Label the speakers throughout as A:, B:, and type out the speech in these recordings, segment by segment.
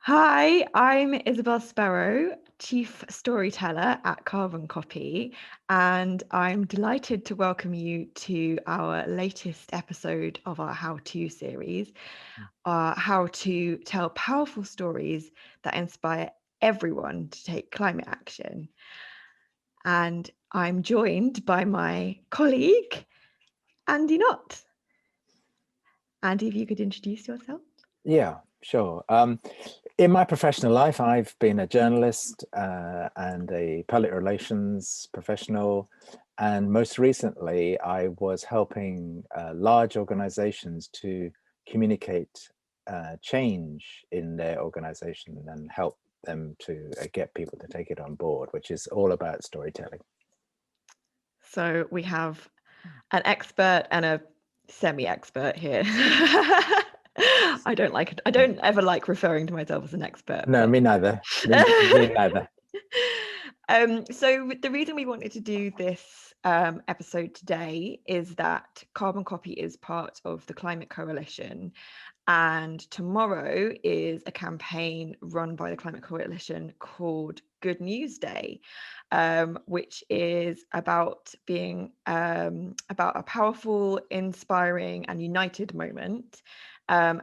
A: Hi, I'm Isabelle Sparrow, Chief Storyteller at Carbon Copy, and I'm delighted to welcome you to our latest episode of our How To series, How to Tell Powerful Stories that Inspire Everyone to Take Climate Action. And I'm joined by my colleague, Andy Knott. Andy, if you could introduce yourself.
B: Yeah, sure. In my professional life, I've been a journalist and a public relations professional. And most recently, I was helping large organizations to communicate change in their organization and help them to get people to take it on board, which is all about storytelling.
A: So we have an expert and a semi-expert here. I don't ever like referring to myself as an expert.
B: No,
A: but...
B: me neither. Me neither.
A: So the reason we wanted to do this episode today is that Carbon Copy is part of the Climate Coalition, and tomorrow is a campaign run by the Climate Coalition called Good News Day, which is about being about a powerful, inspiring, and united moment. And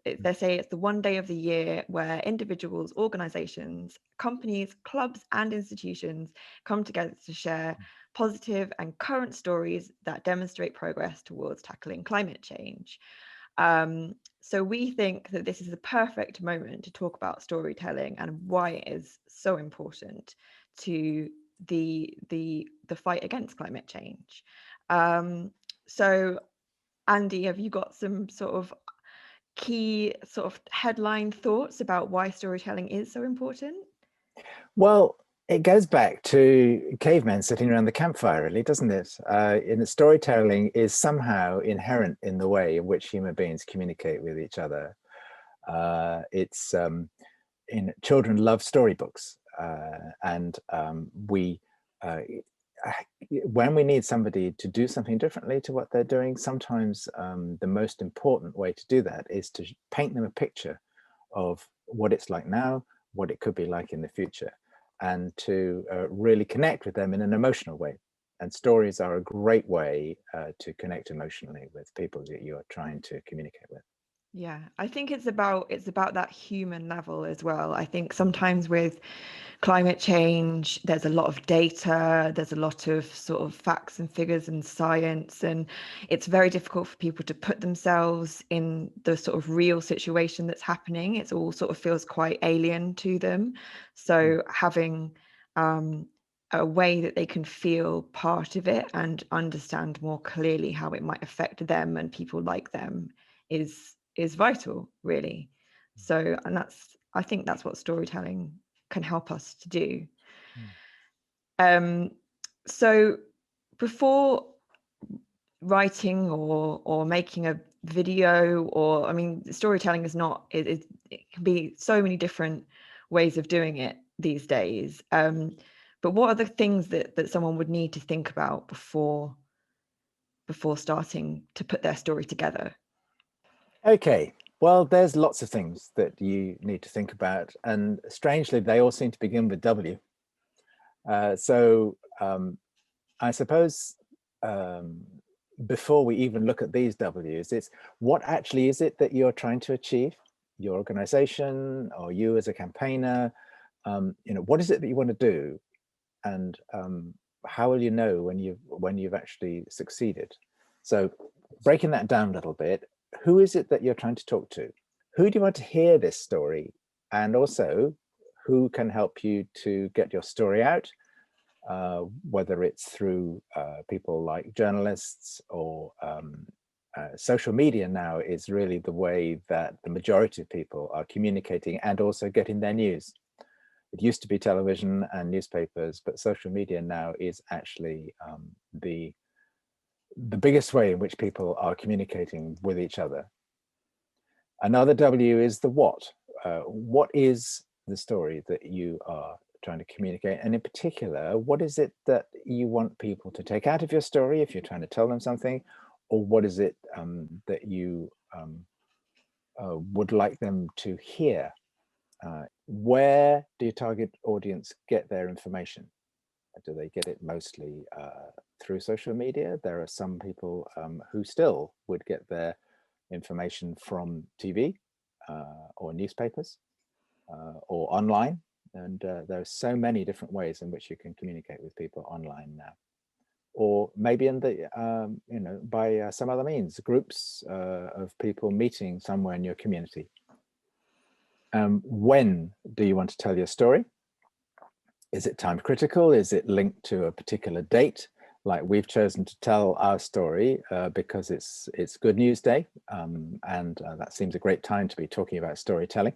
A: they say it's the one day of the year where individuals, organizations, companies, clubs, and institutions come together to share positive and current stories that demonstrate progress towards tackling climate change. So we think that this is the perfect moment to talk about storytelling and why it is so important to the fight against climate change. So Andy, have you got some sort of key sort of headline thoughts about why storytelling is so important?
B: Well, it goes back to cavemen sitting around the campfire, really, doesn't it? In the storytelling is somehow inherent in the way in which human beings communicate with each other. Children love storybooks, and when we need somebody to do something differently to what they're doing, sometimes the most important way to do that is to paint them a picture of what it's like now, what it could be like in the future, and to really connect with them in an emotional way. And stories are a great way to connect emotionally with people that you are trying to communicate with.
A: Yeah, I think it's about that human level as well. I think sometimes with climate change, there's a lot of data, there's a lot of sort of facts and figures and science, and it's very difficult for people to put themselves in the sort of real situation that's happening. It's all sort of feels quite alien to them. So having a way that they can feel part of it and understand more clearly how it might affect them and people like them is vital, really. So, and I think that's what storytelling can help us to do. So before writing or making a video, or I mean, storytelling is not, it can be so many different ways of doing it these days. But what are the things that someone would need to think about before starting to put their story together?
B: Okay, well, there's lots of things that you need to think about, and strangely, they all seem to begin with W. I suppose before we even look at these W's, it's what actually is it that you're trying to achieve, your organization or you as a campaigner. What is it that you want to do, and how will you know when you've actually succeeded? So breaking that down a little bit, who is it that you're trying to talk to? Who do you want to hear this story? And also, who can help you to get your story out? Whether it's through people like journalists or social media now is really the way that the majority of people are communicating and also getting their news. It used to be television and newspapers, but social media now is actually the biggest way in which people are communicating with each other. Another W is the what. What is the story that you are trying to communicate? And in particular, what is it that you want people to take out of your story if you're trying to tell them something? Or what is it that you would like them to hear? Where do your target audience get their information? Do they get it mostly through social media? There are some people who still would get their information from TV or newspapers or online. And there are so many different ways in which you can communicate with people online now. Or maybe in the, by some other means, groups of people meeting somewhere in your community. When do you want to tell your story? Is it time critical? Is it linked to a particular date? Like we've chosen to tell our story because it's Good News Day, and that seems a great time to be talking about storytelling.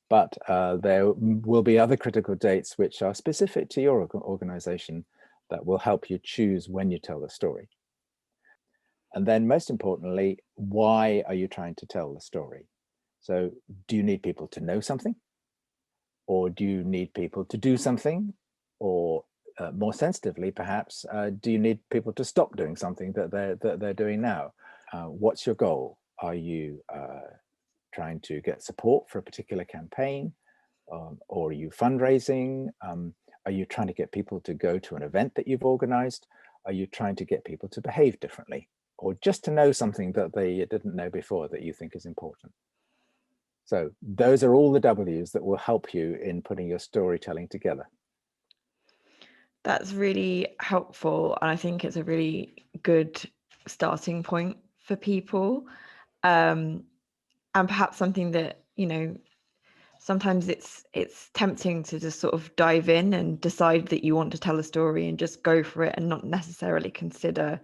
B: But there will be other critical dates which are specific to your organization that will help you choose when you tell the story. And then most importantly, why are you trying to tell the story? So do you need people to know something? Or do you need people to do something? Or more sensitively, perhaps, do you need people to stop doing something that they're doing now? What's your goal? Are you trying to get support for a particular campaign? Or are you fundraising? Are you trying to get people to go to an event that you've organized? Are you trying to get people to behave differently? Or just to know something that they didn't know before that you think is important? So those are all the W's that will help you in putting your storytelling together.
A: That's really helpful. And I think it's a really good starting point for people. And perhaps something that, sometimes it's tempting to just sort of dive in and decide that you want to tell a story and just go for it and not necessarily consider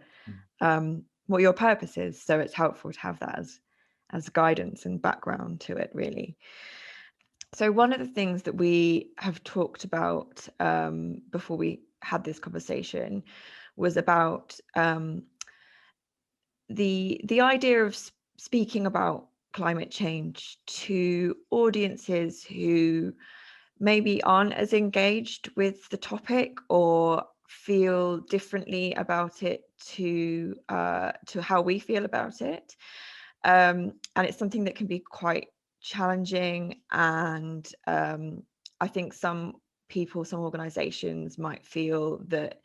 A: what your purpose is. So it's helpful to have that as guidance and background to it, really. So one of the things that we have talked about before we had this conversation was about the idea of speaking about climate change to audiences who maybe aren't as engaged with the topic or feel differently about it to how we feel about it. And it's something that can be quite challenging. And I think some people, some organizations might feel that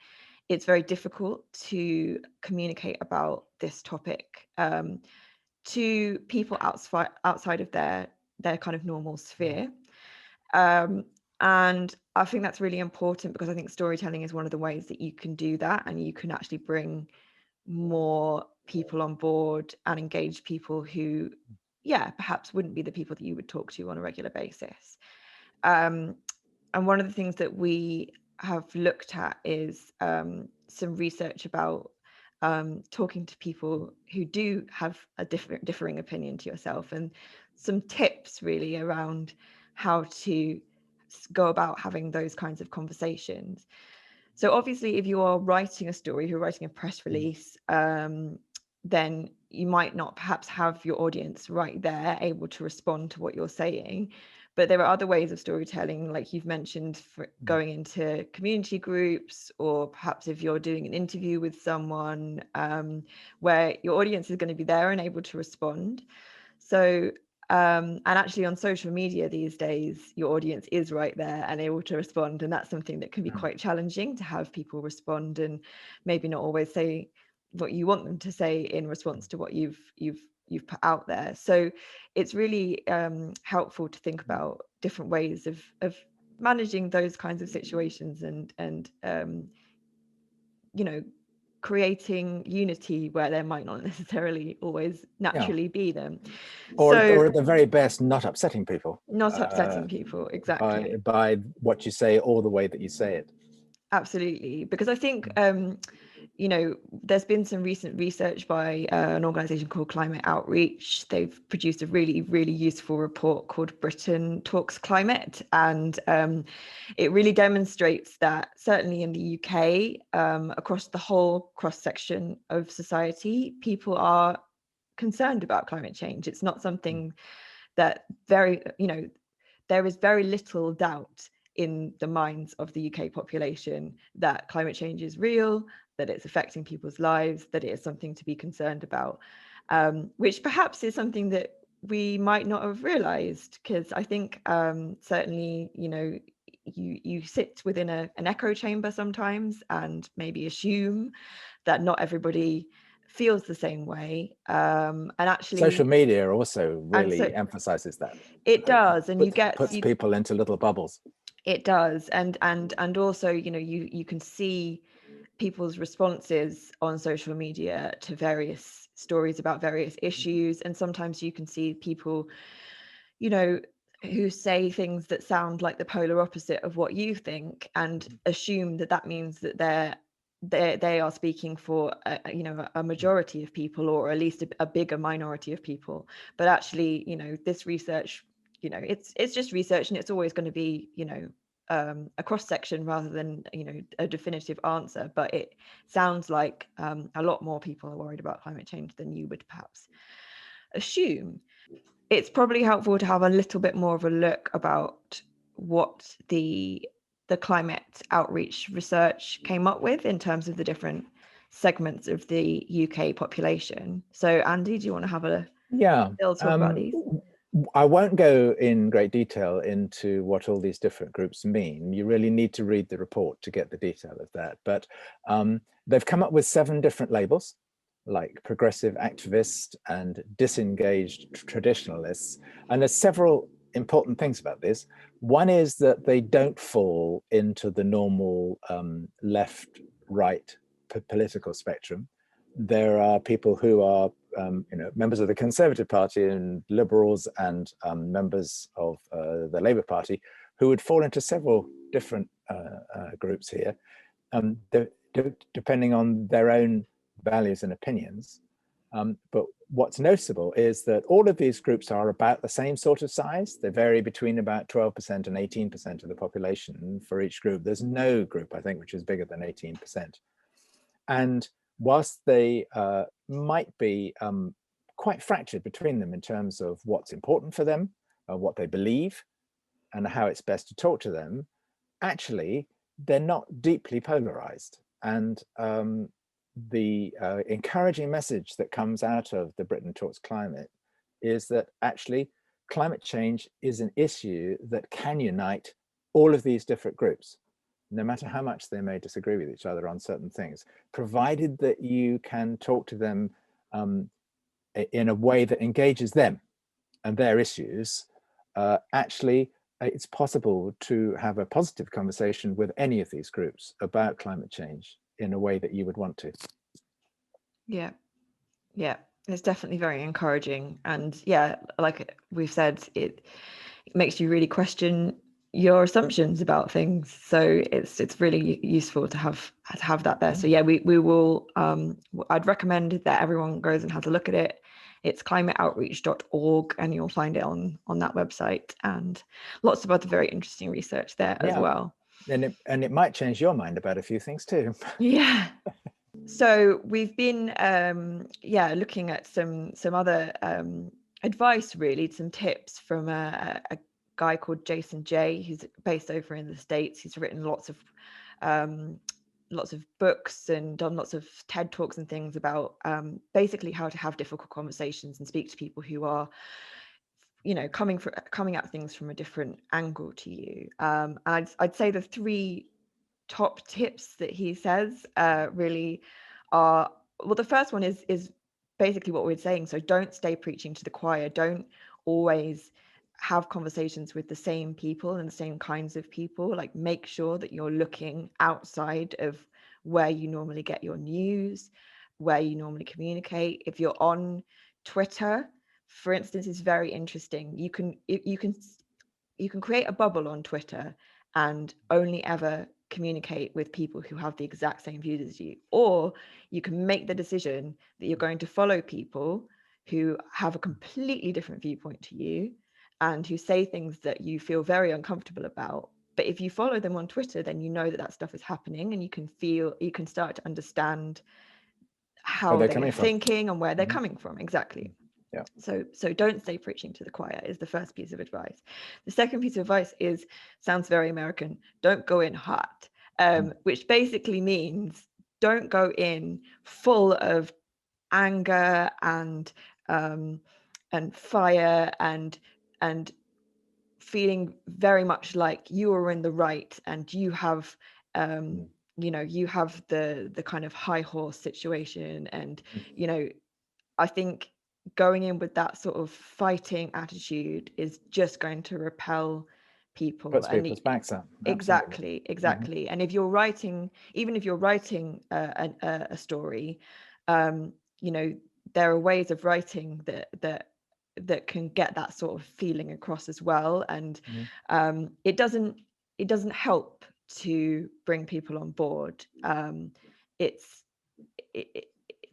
A: it's very difficult to communicate about this topic to people outside of their kind of normal sphere. And I think that's really important because I think storytelling is one of the ways that you can do that, and you can actually bring more people on board and engage people who, perhaps wouldn't be the people that you would talk to on a regular basis. And one of the things that we have looked at is some research about talking to people who do have a differing opinion to yourself, and some tips really around how to go about having those kinds of conversations. So obviously, if you are writing a story, if you're writing a press release, then you might not perhaps have your audience right there able to respond to what you're saying. But there are other ways of storytelling, like you've mentioned, for going into community groups, or perhaps if you're doing an interview with someone where your audience is going to be there and able to respond. So and actually on social media these days, your audience is right there and able to respond. And that's something that can be quite challenging, to have people respond and maybe not always say what you want them to say in response to what you've put out there. So it's really helpful to think about different ways of managing those kinds of situations, and creating unity where there might not necessarily always naturally be them.
B: Or at the very best, not upsetting people.
A: Not upsetting people, exactly.
B: By what you say or the way that you say it.
A: Absolutely. Because I think, there's been some recent research by an organisation called Climate Outreach. They've produced a really, really useful report called Britain Talks Climate. And it really demonstrates that certainly in the UK, across the whole cross-section of society, people are concerned about climate change. It's not something that there is very little doubt in the minds of the UK population that climate change is real, that it's affecting people's lives, that it is something to be concerned about, which perhaps is something that we might not have realized, because I think certainly, you sit within an echo chamber sometimes and maybe assume that not everybody feels the same way, and actually,
B: Social media also
A: and so
B: really emphasizes that.
A: it does, and
B: Puts people into little bubbles.
A: it does, and also, you can see people's responses on social media to various stories about various issues, and sometimes you can see people, who say things that sound like the polar opposite of what you think, and assume that that means that they are speaking for a majority of people, or at least a bigger minority of people. But actually, this research, it's just research, and it's always going to be a cross section rather than a definitive answer. But it sounds like a lot more people are worried about climate change than you would perhaps assume. It's probably helpful to have a little bit more of a look about what the climate outreach research came up with in terms of the different segments of the UK population. So Andy, do you want to have a little talk about these?
B: I won't go in great detail into what all these different groups mean. You really need to read the report to get the detail of that. But they've come up with 7 different labels, like progressive activist and disengaged traditionalists. And there's several important things about this. One is that they don't fall into the normal left-right political spectrum. There are people who are members of the Conservative Party and Liberals and members of the Labour Party who would fall into several different groups here, depending on their own values and opinions. But what's noticeable is that all of these groups are about the same sort of size. They vary between about 12% and 18% of the population for each group. There's no group, I think, which is bigger than 18%. And whilst they might be quite fractured between them in terms of what's important for them, what they believe, and how it's best to talk to them, actually, they're not deeply polarized. And the encouraging message that comes out of the Britain Talks Climate is that actually climate change is an issue that can unite all of these different groups, no matter how much they may disagree with each other on certain things, provided that you can talk to them in a way that engages them and their issues. Actually, it's possible to have a positive conversation with any of these groups about climate change in a way that you would want to.
A: Yeah, it's definitely very encouraging. And yeah, like we've said, it makes you really question your assumptions about things. So it's really useful to have that there. So yeah, we will I'd recommend that everyone goes and has a look at it. It's climateoutreach.org, and you'll find it on that website, and lots of other very interesting research there as well.
B: And it might change your mind about a few things too.
A: Yeah. So we've been looking at some other advice, really, some tips from a guy called Jason Jay, who's based over in the States. He's written lots of books and done lots of TED Talks and things about basically how to have difficult conversations and speak to people who are coming at things from a different angle to you. And I'd say the 3 top tips that he says really are, well, the first one is basically what we're saying. So don't stay preaching to the choir. Don't always have conversations with the same people and the same kinds of people. Like, make sure that you're looking outside of where you normally get your news, where you normally communicate. If you're on Twitter, for instance, is very interesting. You can create a bubble on Twitter and only ever communicate with people who have the exact same views as you, or you can make the decision that you're going to follow people who have a completely different viewpoint to you and who say things that you feel very uncomfortable about. But if you follow them on Twitter, then you know that stuff is happening, and you can start to understand how they're thinking and where they're coming from. Exactly.
B: Yeah.
A: So don't stay preaching to the choir is the first piece of advice. The second piece of advice sounds very American. Don't go in hot, which basically means don't go in full of anger and fire and feeling very much like you are in the right, and you have you have the kind of high horse situation. And I think going in with that sort of fighting attitude is just going to repel people.
B: Puts people's backs up.
A: Exactly. And if you're writing, even if you're writing a story, there are ways of writing that can get that sort of feeling across as well. And it doesn't help to bring people on board.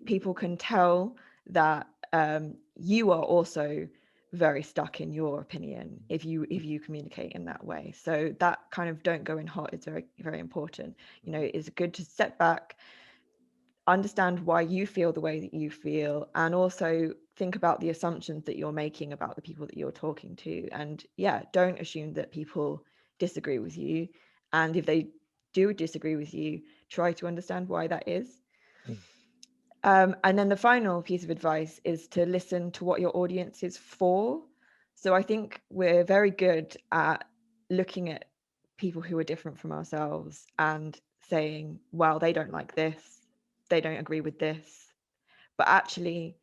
A: People can tell that you are also very stuck in your opinion if you communicate in that way. So that kind of don't go in hot is very, very important. It's good to step back, understand why you feel the way that you feel, and also think about the assumptions that you're making about the people that you're talking to. And don't assume that people disagree with you, and if they do disagree with you, try to understand why that is. And then the final piece of advice is to listen to what your audience is for. So I think we're very good at looking at people who are different from ourselves and saying, well, they don't like this, they don't agree with this. But actually,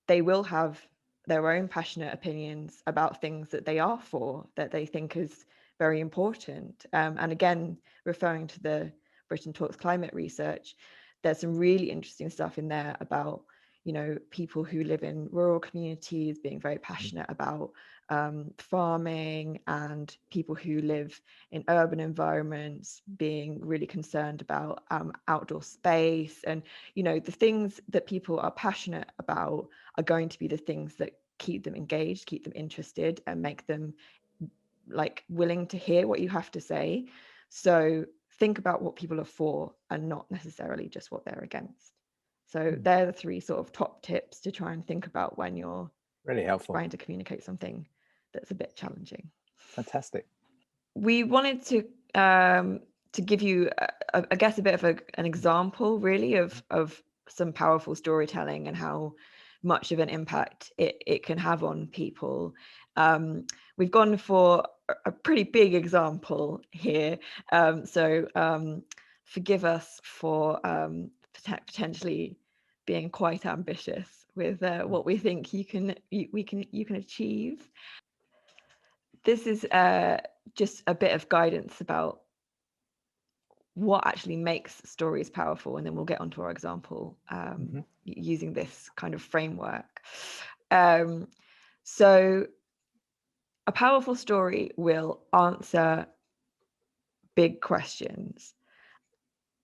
A: they will have their own passionate opinions about things that they are for, that they think is very important. And again, referring to the Britain Talks climate research, there's some really interesting stuff in there about people who live in rural communities being very passionate about farming, and people who live in urban environments being really concerned about outdoor space. And the things that people are passionate about are going to be the things that keep them engaged, keep them interested, and make them like willing to hear what you have to say. So think about what people are for and not necessarily just what they're against. So they're the three sort of top tips to try and think about when you're
B: really helpful
A: trying to communicate something that's a bit challenging.
B: Fantastic.
A: We wanted to give you I guess a bit of an example really of some powerful storytelling and how much of an impact it can have on people. We've gone for a pretty big example here, so forgive us for potentially being quite ambitious with what we think you can achieve. This is just a bit of guidance about what actually makes stories powerful, and then we'll get onto our example using this kind of framework. So a powerful story will answer big questions.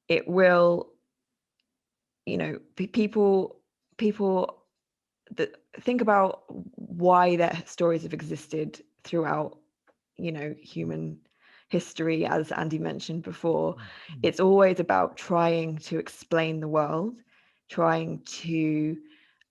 A: It will, people that think about why their stories have existed throughout human history. As Andy mentioned before, it's always about trying to explain the world, trying to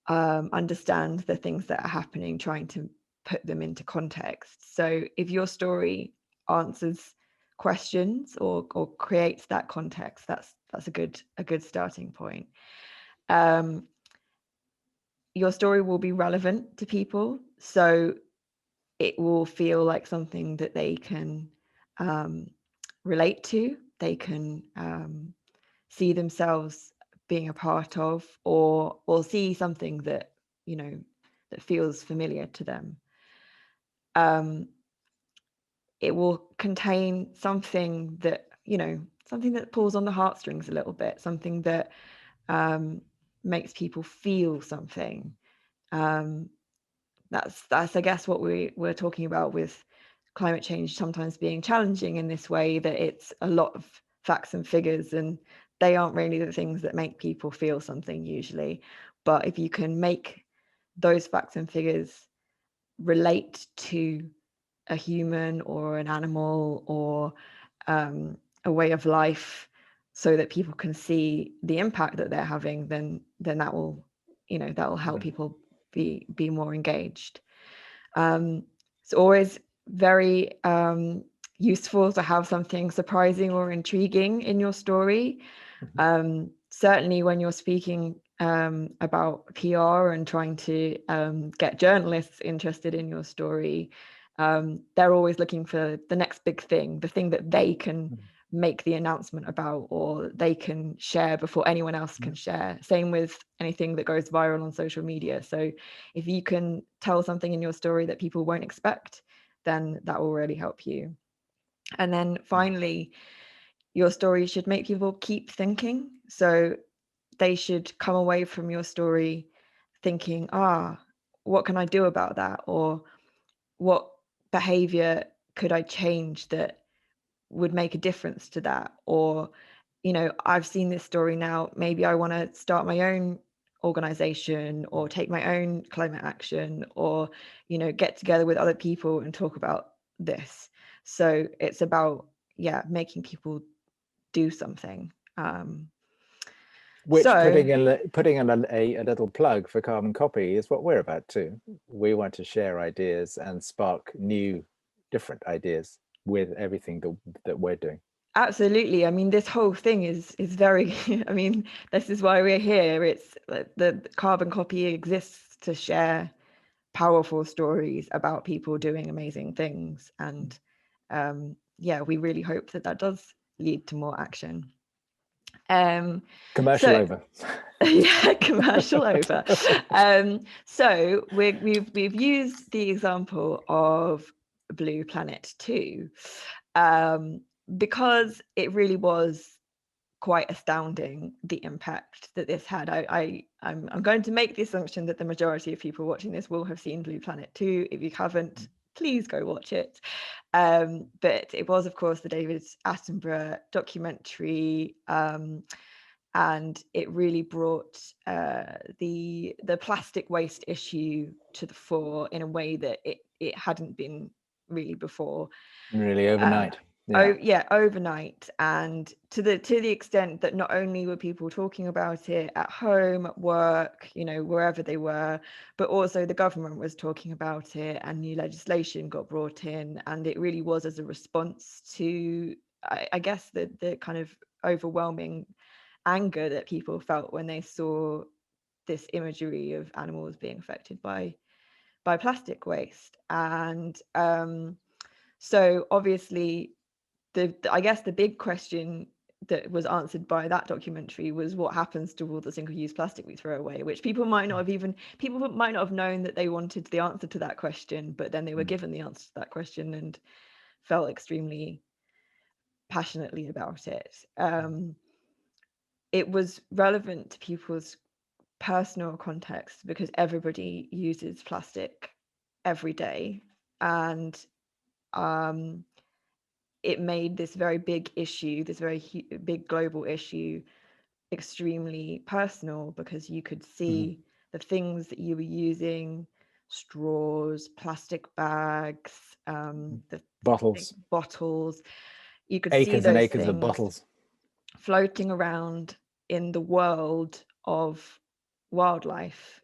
A: understand the things that are happening, trying to put them into context. So if your story answers questions or creates that context, that's a good starting point. Your story will be relevant to people, so it will feel like something that they can relate to, they can see themselves being a part of, or see something that that feels familiar to them. It will contain something that something that pulls on the heartstrings a little bit, something that makes people feel something. That's I guess what we're talking about with climate change sometimes being challenging in this way, that it's a lot of facts and figures, and they aren't really the things that make people feel something usually. But if you can make those facts and figures relate to a human or an animal or a way of life, so that people can see the impact that they're having, then that will that will help people be more engaged. It's always very useful to have something surprising or intriguing in your story. Certainly when you're speaking about PR and trying to get journalists interested in your story, they're always looking for the next big thing, the thing that they can make the announcement about, or they can share before anyone else can share. Same with anything that goes viral on social media. So if you can tell something in your story that people won't expect, then that will really help you. And then finally, your story should make people keep thinking. So they should come away from your story thinking, what can I do about that? Or what behavior could I change that would make a difference to that? Or, I've seen this story now, maybe I want to start my own organization or take my own climate action, or, get together with other people and talk about this. So it's about, making people do something.
B: Which,
A: So
B: putting in a little plug for Carbon Copy, is what we're about too. We want to share ideas and spark new, different ideas with everything that we're doing.
A: absolutely. I mean, this whole thing is very, I mean, this is why we're here. It's the Carbon Copy exists to share powerful stories about people doing amazing things. And we really hope that does lead to more action.
B: Commercial over.
A: Yeah, commercial over. So we've used the example of Blue Planet 2, because it really was quite astounding, the impact that this had. I'm going to make the assumption that the majority of people watching this will have seen Blue Planet 2. If you haven't, please go watch it. But it was, of course, the David Attenborough documentary, and it really brought the plastic waste issue to the fore in a way that it hadn't been really before.
B: Really overnight.
A: Overnight, and to the extent that not only were people talking about it at home, at work, wherever they were, but also the government was talking about it, and new legislation got brought in, and it really was as a response to, I guess, the kind of overwhelming anger that people felt when they saw this imagery of animals being affected by plastic waste. And so obviously, I guess the big question that was answered by that documentary was what happens to all the single-use plastic we throw away, which people might not have known that they wanted the answer to that question, but then they were given the answer to that question and felt extremely passionately about it. It was relevant to people's personal context because everybody uses plastic every day, and it made this very big issue, this very big global issue, extremely personal, because you could see the things that you were using: straws, plastic bags, the bottles. You could see
B: Acres and
A: those
B: acres of
A: things
B: bottles
A: floating around in the world of wildlife,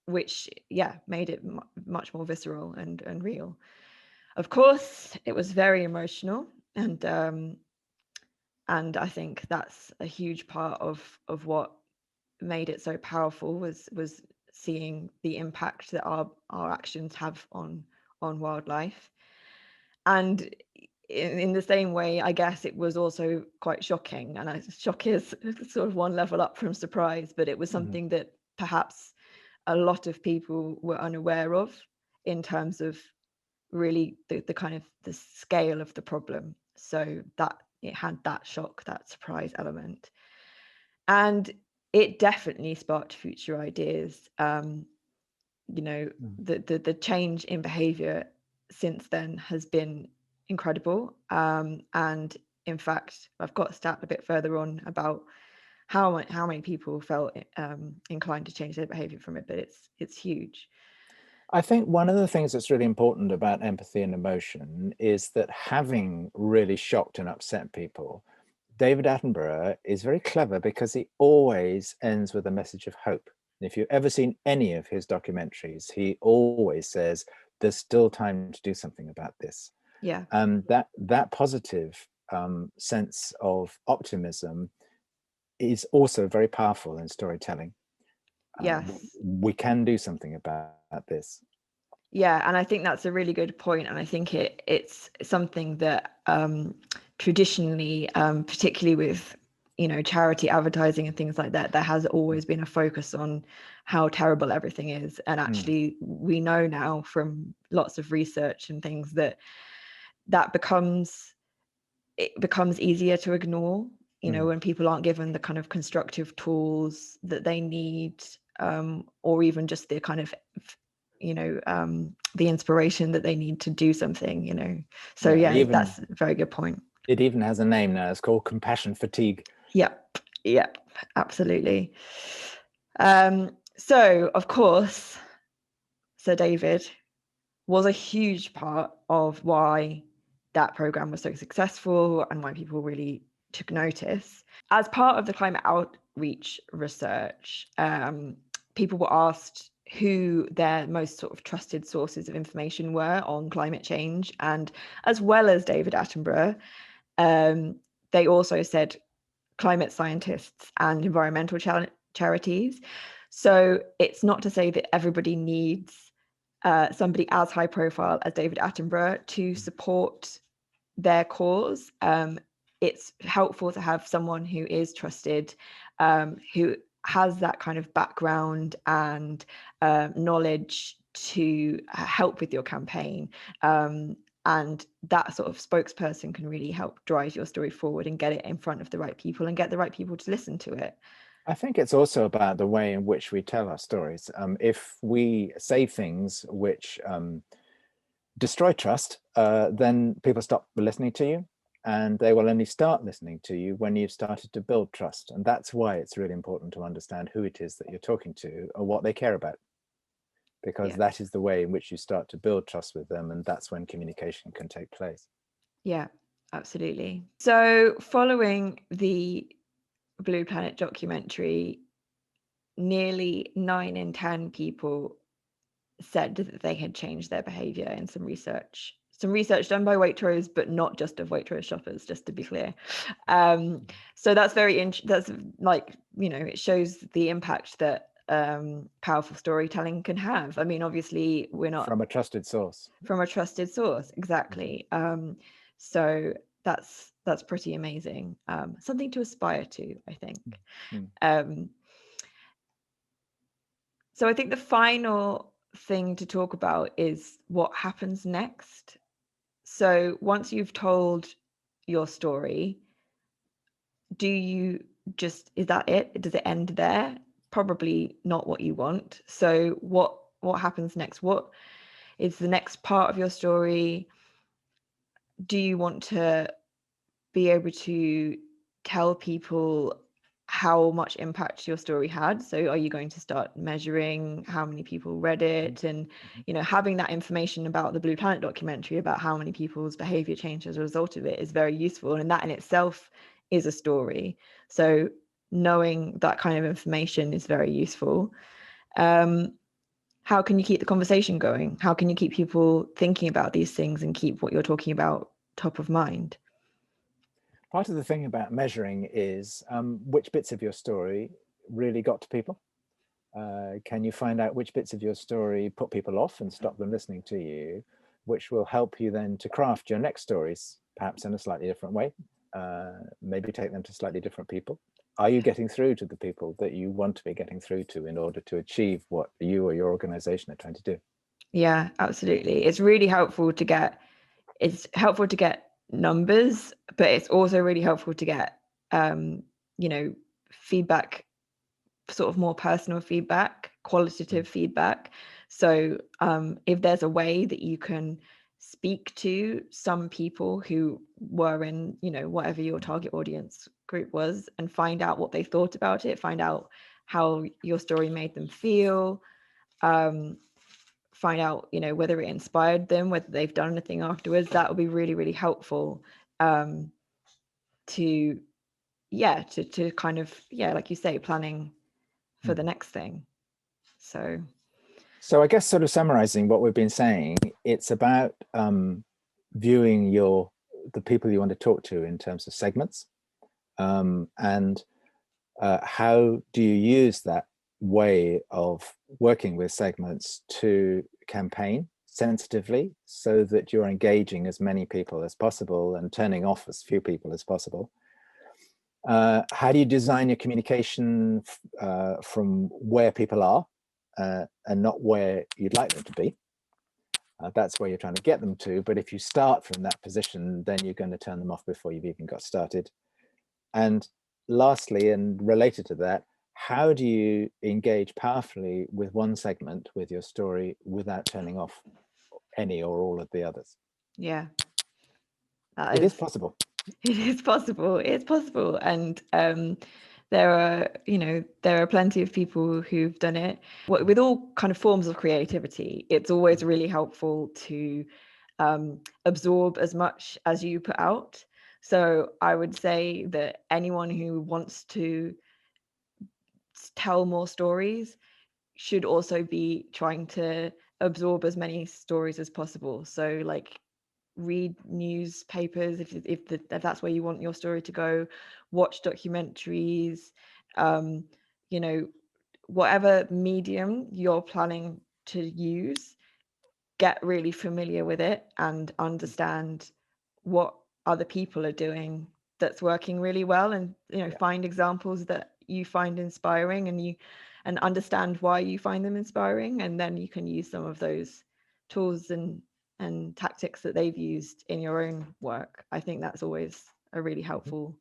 A: which made it much more visceral and real. Of course, it was very emotional, and I think that's a huge part of what made it so powerful, was seeing the impact that our actions have on wildlife. And in the same way, I guess it was also quite shocking, and shock is sort of one level up from surprise, but it was something that perhaps a lot of people were unaware of, in terms of really the kind of the scale of the problem. So that it had that shock, that surprise element, and it definitely sparked future ideas. The change in behavior since then has been incredible, and in fact, I've got a stat a bit further on about how many people felt inclined to change their behavior from it, but it's huge.
B: I think one of the things that's really important about empathy and emotion is that, having really shocked and upset people, David Attenborough is very clever because he always ends with a message of hope. If you've ever seen any of his documentaries, he always says, there's still time to do something about this.
A: Yeah.
B: And that positive sense of optimism is also very powerful in storytelling.
A: Yes.
B: We can do something about this.
A: Yeah, and I think that's a really good point, and I think it's something that traditionally, particularly with charity advertising and things like that, there has always been a focus on how terrible everything is, and actually we know now from lots of research and things that becomes easier to ignore, when people aren't given the kind of constructive tools that they need, or even just the kind of the inspiration that they need to do something. So yeah, that's a very good point.
B: It even has a name now. It's called compassion fatigue.
A: Yep, absolutely. So of course, Sir David was a huge part of why that program was so successful and why people really took notice. As part of the climate outreach research, people were asked who their most sort of trusted sources of information were on climate change, and as well as David Attenborough, they also said climate scientists and environmental charities. So it's not to say that everybody needs somebody as high profile as David Attenborough to support their cause. It's helpful to have someone who is trusted, who has that kind of background and knowledge to help with your campaign. And that sort of spokesperson can really help drive your story forward and get it in front of the right people and get the right people to listen to it.
B: I think it's also about the way in which we tell our stories. If we say things which destroy trust, then people stop listening to you, and they will only start listening to you when you've started to build trust. And that's why it's really important to understand who it is that you're talking to or what they care about, because that is the way in which you start to build trust with them, and that's when communication can take place.
A: Yeah, absolutely. So following the Blue Planet documentary, nearly 9 in 10 people said that they had changed their behavior in some research done by Waitrose, but not just of Waitrose shoppers, just to be clear. So that's that's like, it shows the impact that powerful storytelling can have. I mean, obviously we're not
B: from a trusted source.
A: Exactly. So that's pretty amazing. Something to aspire to, I think. So I think the final thing to talk about is what happens next. So once you've told your story, is that it? Does it end there? Probably not what you want. So what happens next? What is the next part of your story? Do you want to be able to tell people how much impact your story had? So are you going to start measuring how many people read it? And having that information about the Blue Planet documentary, about how many people's behavior changed as a result of it, is very useful, and that in itself is a story. So knowing that kind of information is very useful. How can you keep the conversation going? How can you keep people thinking about these things and keep what you're talking about top of mind?
B: Part of the thing about measuring is which bits of your story really got to people. Can you find out which bits of your story put people off and stop them listening to you, which will help you then to craft your next stories, perhaps in a slightly different way, maybe take them to slightly different people. Are you getting through to the people that you want to be getting through to in order to achieve what you or your organization are trying to do? Yeah,
A: absolutely. It's really helpful to get numbers, but it's also really helpful to get feedback, sort of more personal feedback, qualitative feedback. So if there's a way that you can speak to some people who were in whatever your target audience group was, and find out what they thought about it, find out how your story made them feel, find out whether it inspired them, whether they've done anything afterwards, that would be really, really helpful to kind of, like you say, planning for the next thing. So
B: I guess, sort of summarizing what we've been saying, it's about viewing the people you want to talk to in terms of segments, and how do you use that way of working with segments to campaign sensitively so that you're engaging as many people as possible and turning off as few people as possible? How do you design your communication from where people are and not where you'd like them to be? That's where you're trying to get them to, but if you start from that position, then you're going to turn them off before you've even got started. And lastly, and related to that, how do you engage powerfully with one segment with your story without turning off any or all of the others?
A: Yeah,
B: It is possible.
A: It is possible. It's possible, and there are plenty of people who've done it. With all kind of forms of creativity, it's always really helpful to absorb as much as you put out. So I would say that anyone who wants to tell more stories should also be trying to absorb as many stories as possible. So like read newspapers if that's where you want your story to go, watch documentaries, you know, whatever medium you're planning to use, get really familiar with it and understand what other people are doing that's working really well, and find examples that you find inspiring, and understand why you find them inspiring, and then you can use some of those tools and tactics that they've used in your own work. I think that's always a really helpful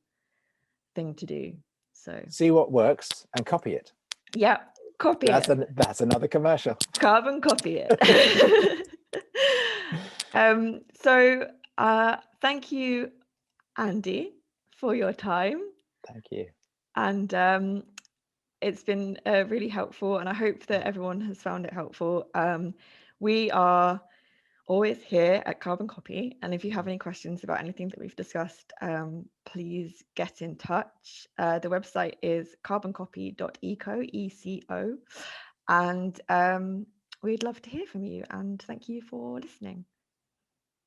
A: thing to do. So
B: see what works and copy it.
A: Yeah, copy it.
B: That's another commercial.
A: Carbon copy it. So thank you, Andy, for your time.
B: Thank you.
A: And it's been really helpful, and I hope that everyone has found it helpful. We are always here at Carbon Copy, and if you have any questions about anything that we've discussed, please get in touch. The website is carboncopy.eco, and we'd love to hear from you, and thank you for listening.